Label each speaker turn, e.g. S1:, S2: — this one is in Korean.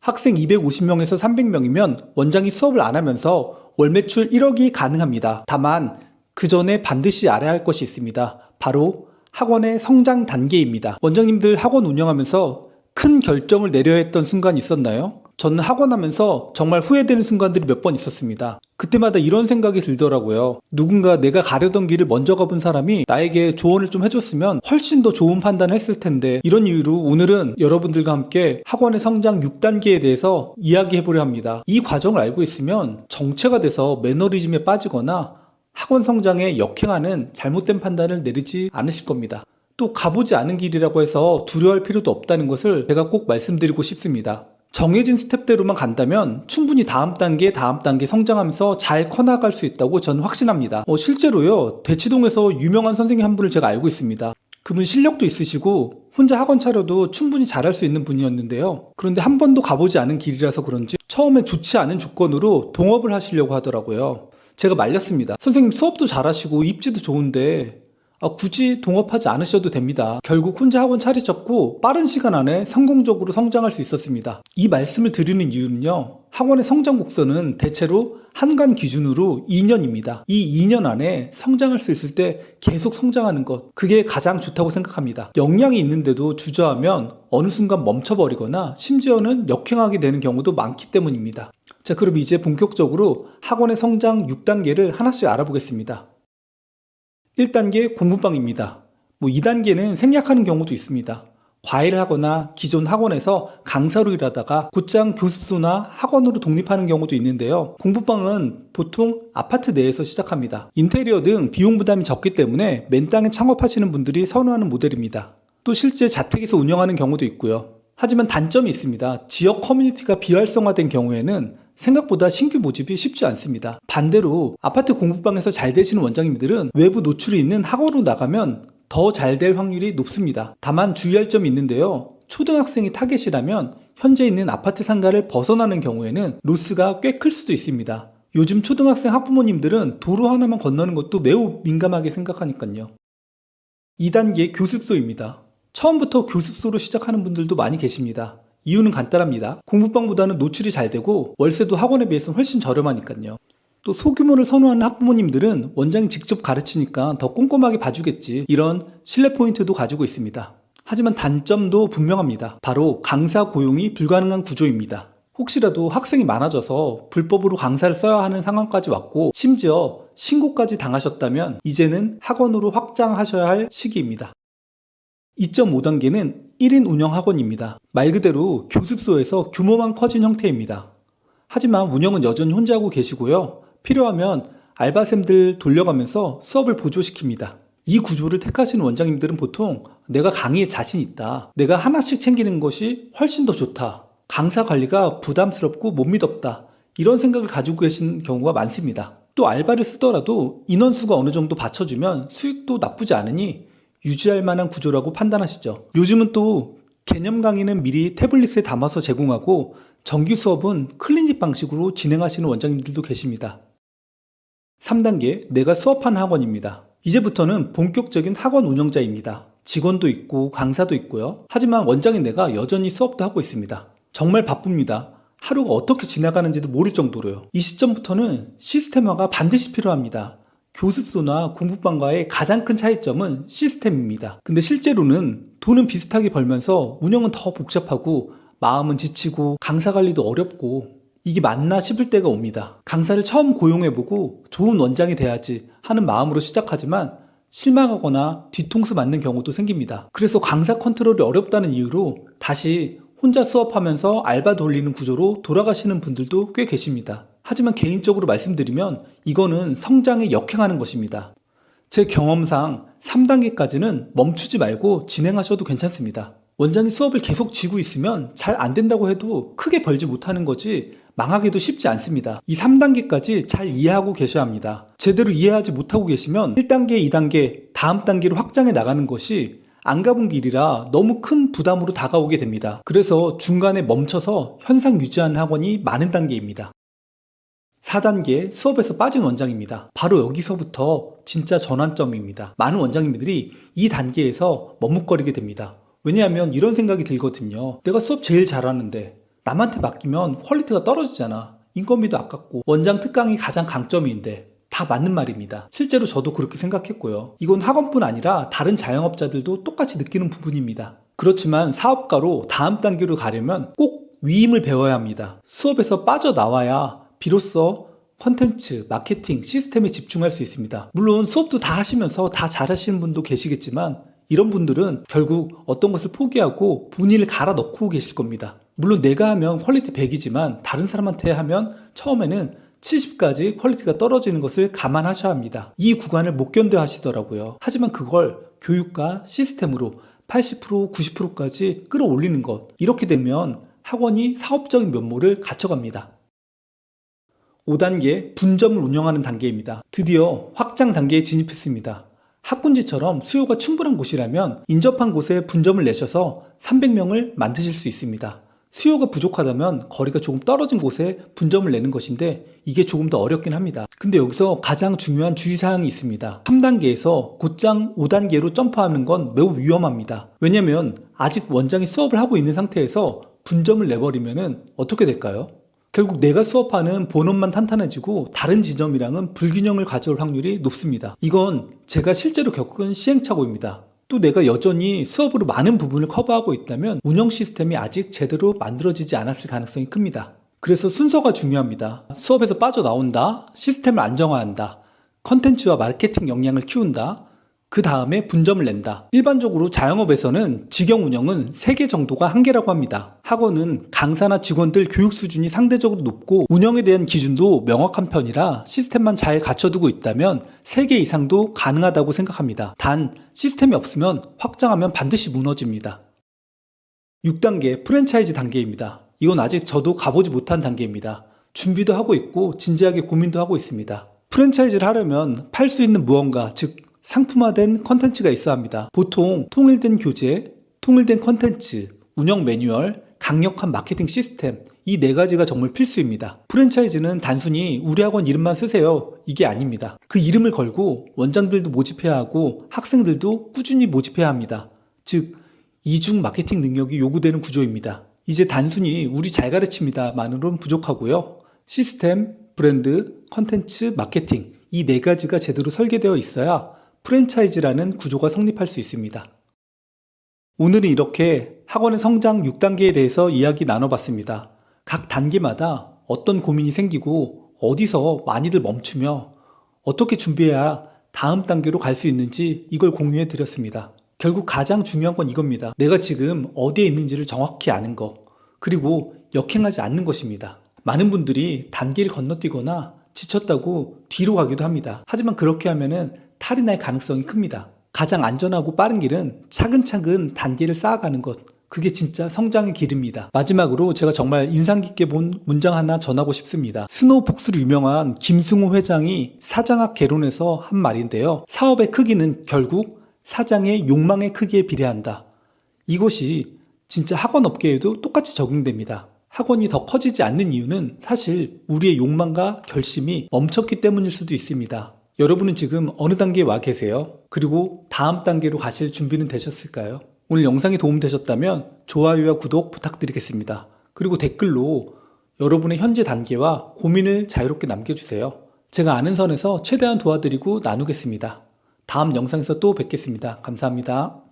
S1: 학생 250명에서 300명이면 원장이 수업을 안 하면서 월 매출 1억이 가능합니다. 다만 그 전에 반드시 알아야 할 것이 있습니다. 바로 학원의 성장 단계입니다. 원장님들 학원 운영하면서 큰 결정을 내려야 했던 순간이 있었나요? 저는 학원 하면서 정말 후회되는 순간들이 몇 번 있었습니다. 그때마다 이런 생각이 들더라고요. 누군가 내가 가려던 길을 먼저 가본 사람이 나에게 조언을 좀 해줬으면 훨씬 더 좋은 판단을 했을 텐데, 이런 이유로 오늘은 여러분들과 함께 학원의 성장 6단계에 대해서 이야기해보려 합니다. 이 과정을 알고 있으면 정체가 돼서 매너리즘에 빠지거나 학원 성장에 역행하는 잘못된 판단을 내리지 않으실 겁니다. 또 가보지 않은 길이라고 해서 두려워할 필요도 없다는 것을 제가 꼭 말씀드리고 싶습니다. 정해진 스텝대로만 간다면 충분히 다음 단계 성장하면서 잘 커나갈 수 있다고 저는 확신합니다. 실제로요, 대치동에서 유명한 선생님 한 분을 제가 알고 있습니다. 그분 실력도 있으시고 혼자 학원 차려도 충분히 잘할 수 있는 분이었는데요. 그런데 한 번도 가보지 않은 길이라서 그런지 처음에 좋지 않은 조건으로 동업을 하시려고 하더라고요. 제가 말렸습니다. 선생님 수업도 잘하시고 입지도 좋은데 굳이 동업하지 않으셔도 됩니다. 결국 혼자 학원 차리셨고 빠른 시간 안에 성공적으로 성장할 수 있었습니다. 이 말씀을 드리는 이유는요, 학원의 성장 곡선은 대체로 한간 기준으로 2년입니다. 이 2년 안에 성장할 수 있을 때 계속 성장하는 것, 그게 가장 좋다고 생각합니다. 역량이 있는데도 주저하면 어느 순간 멈춰버리거나 심지어는 역행하게 되는 경우도 많기 때문입니다. 자, 그럼 이제 본격적으로 학원의 성장 6단계를 하나씩 알아보겠습니다. 1단계 공부방입니다. 2단계는 생략하는 경우도 있습니다. 과외를 하거나 기존 학원에서 강사로 일하다가 곧장 교습소나 학원으로 독립하는 경우도 있는데요. 공부방은 보통 아파트 내에서 시작합니다. 인테리어 등 비용 부담이 적기 때문에 맨땅에 창업하시는 분들이 선호하는 모델입니다. 또 실제 자택에서 운영하는 경우도 있고요. 하지만 단점이 있습니다. 지역 커뮤니티가 비활성화된 경우에는 생각보다 신규 모집이 쉽지 않습니다. 반대로 아파트 공부방에서 잘 되시는 원장님들은 외부 노출이 있는 학원으로 나가면 더 잘 될 확률이 높습니다. 다만 주의할 점이 있는데요. 초등학생이 타겟이라면 현재 있는 아파트 상가를 벗어나는 경우에는 로스가 꽤 클 수도 있습니다. 요즘 초등학생 학부모님들은 도로 하나만 건너는 것도 매우 민감하게 생각하니까요. 2단계 교습소입니다. 처음부터 교습소로 시작하는 분들도 많이 계십니다. 이유는 간단합니다. 공부방보다는 노출이 잘 되고 월세도 학원에 비해서는 훨씬 저렴하니까요. 또 소규모를 선호하는 학부모님들은 원장이 직접 가르치니까 더 꼼꼼하게 봐주겠지, 이런 신뢰 포인트도 가지고 있습니다. 하지만 단점도 분명합니다. 바로 강사 고용이 불가능한 구조입니다. 혹시라도 학생이 많아져서 불법으로 강사를 써야 하는 상황까지 왔고 심지어 신고까지 당하셨다면 이제는 학원으로 확장하셔야 할 시기입니다. 2.5단계는 1인 운영 학원입니다. 말 그대로 교습소에서 규모만 커진 형태입니다. 하지만 운영은 여전히 혼자 하고 계시고요. 필요하면 알바생들 돌려가면서 수업을 보조시킵니다. 이 구조를 택하시는 원장님들은 보통 내가 강의에 자신 있다, 내가 하나씩 챙기는 것이 훨씬 더 좋다, 강사 관리가 부담스럽고 못 믿었다, 이런 생각을 가지고 계신 경우가 많습니다. 또 알바를 쓰더라도 인원수가 어느 정도 받쳐주면 수익도 나쁘지 않으니 유지할 만한 구조라고 판단하시죠. 요즘은 또 개념 강의는 미리 태블릿에 담아서 제공하고 정규 수업은 클리닉 방식으로 진행하시는 원장님들도 계십니다. 3단계, 내가 수업하는 학원입니다. 이제부터는 본격적인 학원 운영자입니다. 직원도 있고 강사도 있고요. 하지만 원장인 내가 여전히 수업도 하고 있습니다. 정말 바쁩니다. 하루가 어떻게 지나가는지도 모를 정도로요. 이 시점부터는 시스템화가 반드시 필요합니다. 교습소나 공부방과의 가장 큰 차이점은 시스템입니다. 근데 실제로는 돈은 비슷하게 벌면서 운영은 더 복잡하고 마음은 지치고 강사 관리도 어렵고 이게 맞나 싶을 때가 옵니다. 강사를 처음 고용해보고 좋은 원장이 돼야지 하는 마음으로 시작하지만 실망하거나 뒤통수 맞는 경우도 생깁니다. 그래서 강사 컨트롤이 어렵다는 이유로 다시 혼자 수업하면서 알바 돌리는 구조로 돌아가시는 분들도 꽤 계십니다. 하지만 개인적으로 말씀드리면 이거는 성장에 역행하는 것입니다. 제 경험상 3단계까지는 멈추지 말고 진행하셔도 괜찮습니다. 원장이 수업을 계속 쥐고 있으면 잘 안 된다고 해도 크게 벌지 못하는 거지 망하기도 쉽지 않습니다. 이 3단계까지 잘 이해하고 계셔야 합니다. 제대로 이해하지 못하고 계시면 1단계, 2단계, 다음 단계로 확장해 나가는 것이 안 가본 길이라 너무 큰 부담으로 다가오게 됩니다. 그래서 중간에 멈춰서 현상 유지하는 학원이 많은 단계입니다. 4단계, 수업에서 빠진 원장입니다. 바로 여기서부터 진짜 전환점입니다. 많은 원장님들이 이 단계에서 머뭇거리게 됩니다. 왜냐하면 이런 생각이 들거든요. 내가 수업 제일 잘하는데 남한테 맡기면 퀄리티가 떨어지잖아. 인건비도 아깝고 원장 특강이 가장 강점인데 다 맞는 말입니다. 실제로 저도 그렇게 생각했고요. 이건 학원뿐 아니라 다른 자영업자들도 똑같이 느끼는 부분입니다. 그렇지만 사업가로 다음 단계로 가려면 꼭 위임을 배워야 합니다. 수업에서 빠져나와야 비로소 컨텐츠, 마케팅, 시스템에 집중할 수 있습니다. 물론 수업도 다 하시면서 다 잘하시는 분도 계시겠지만 이런 분들은 결국 어떤 것을 포기하고 본인을 갈아 넣고 계실 겁니다. 물론 내가 하면 퀄리티 100이지만 다른 사람한테 하면 처음에는 70까지 퀄리티가 떨어지는 것을 감안하셔야 합니다. 이 구간을 못 견뎌 하시더라고요. 하지만 그걸 교육과 시스템으로 80%, 90%까지 끌어올리는 것. 이렇게 되면 학원이 사업적인 면모를 갖춰갑니다. 5단계 분점을 운영하는 단계입니다. 드디어 확장 단계에 진입했습니다. 학군지처럼 수요가 충분한 곳이라면 인접한 곳에 분점을 내셔서 300명을 만드실 수 있습니다. 수요가 부족하다면 거리가 조금 떨어진 곳에 분점을 내는 것인데 이게 조금 더 어렵긴 합니다. 근데 여기서 가장 중요한 주의사항이 있습니다. 3단계에서 곧장 5단계로 점프하는 건 매우 위험합니다. 왜냐면 아직 원장이 수업을 하고 있는 상태에서 분점을 내버리면 어떻게 될까요? 결국 내가 수업하는 본원만 탄탄해지고 다른 지점이랑은 불균형을 가져올 확률이 높습니다. 이건 제가 실제로 겪은 시행착오입니다. 또 내가 여전히 수업으로 많은 부분을 커버하고 있다면 운영 시스템이 아직 제대로 만들어지지 않았을 가능성이 큽니다. 그래서 순서가 중요합니다. 수업에서 빠져나온다, 시스템을 안정화한다, 컨텐츠와 마케팅 역량을 키운다, 그 다음에 분점을 낸다. 일반적으로 자영업에서는 직영 운영은 3개 정도가 한계라고 합니다. 학원은 강사나 직원들 교육 수준이 상대적으로 높고 운영에 대한 기준도 명확한 편이라 시스템만 잘 갖춰두고 있다면 3개 이상도 가능하다고 생각합니다. 단 시스템이 없으면 확장하면 반드시 무너집니다. 6단계 프랜차이즈 단계입니다. 이건 아직 저도 가보지 못한 단계입니다. 준비도 하고 있고 진지하게 고민도 하고 있습니다. 프랜차이즈를 하려면 팔 수 있는 무언가, 즉 상품화된 컨텐츠가 있어야 합니다. 보통 통일된 교재, 통일된 컨텐츠, 운영 매뉴얼, 강력한 마케팅 시스템, 이 4가지가 정말 필수입니다. 프랜차이즈는 단순히 우리 학원 이름만 쓰세요, 이게 아닙니다. 그 이름을 걸고 원장들도 모집해야 하고 학생들도 꾸준히 모집해야 합니다. 즉 이중 마케팅 능력이 요구되는 구조입니다. 이제 단순히 우리 잘 가르칩니다만으로는 부족하고요. 시스템, 브랜드, 컨텐츠, 마케팅, 이 4가지가 제대로 설계되어 있어야 프랜차이즈라는 구조가 성립할 수 있습니다. 오늘은 이렇게 학원의 성장 6단계에 대해서 이야기 나눠봤습니다. 각 단계마다 어떤 고민이 생기고 어디서 많이들 멈추며 어떻게 준비해야 다음 단계로 갈 수 있는지 이걸 공유해 드렸습니다. 결국 가장 중요한 건 이겁니다. 내가 지금 어디에 있는지를 정확히 아는 것, 그리고 역행하지 않는 것입니다. 많은 분들이 단계를 건너뛰거나 지쳤다고 뒤로 가기도 합니다. 하지만 그렇게 하면은 탈이 날 가능성이 큽니다. 가장 안전하고 빠른 길은 차근차근 단계를 쌓아가는 것, 그게 진짜 성장의 길입니다. 마지막으로 제가 정말 인상 깊게 본 문장 하나 전하고 싶습니다. 스노우폭스로 유명한 김승호 회장이 사장학 개론에서 한 말인데요. 사업의 크기는 결국 사장의 욕망의 크기에 비례한다. 이것이 진짜 학원 업계에도 똑같이 적용됩니다. 학원이 더 커지지 않는 이유는 사실 우리의 욕망과 결심이 멈췄기 때문일 수도 있습니다. 여러분은 지금 어느 단계에 와 계세요? 그리고 다음 단계로 가실 준비는 되셨을까요? 오늘 영상이 도움되셨다면 좋아요와 구독 부탁드리겠습니다. 그리고 댓글로 여러분의 현재 단계와 고민을 자유롭게 남겨주세요. 제가 아는 선에서 최대한 도와드리고 나누겠습니다. 다음 영상에서 또 뵙겠습니다. 감사합니다.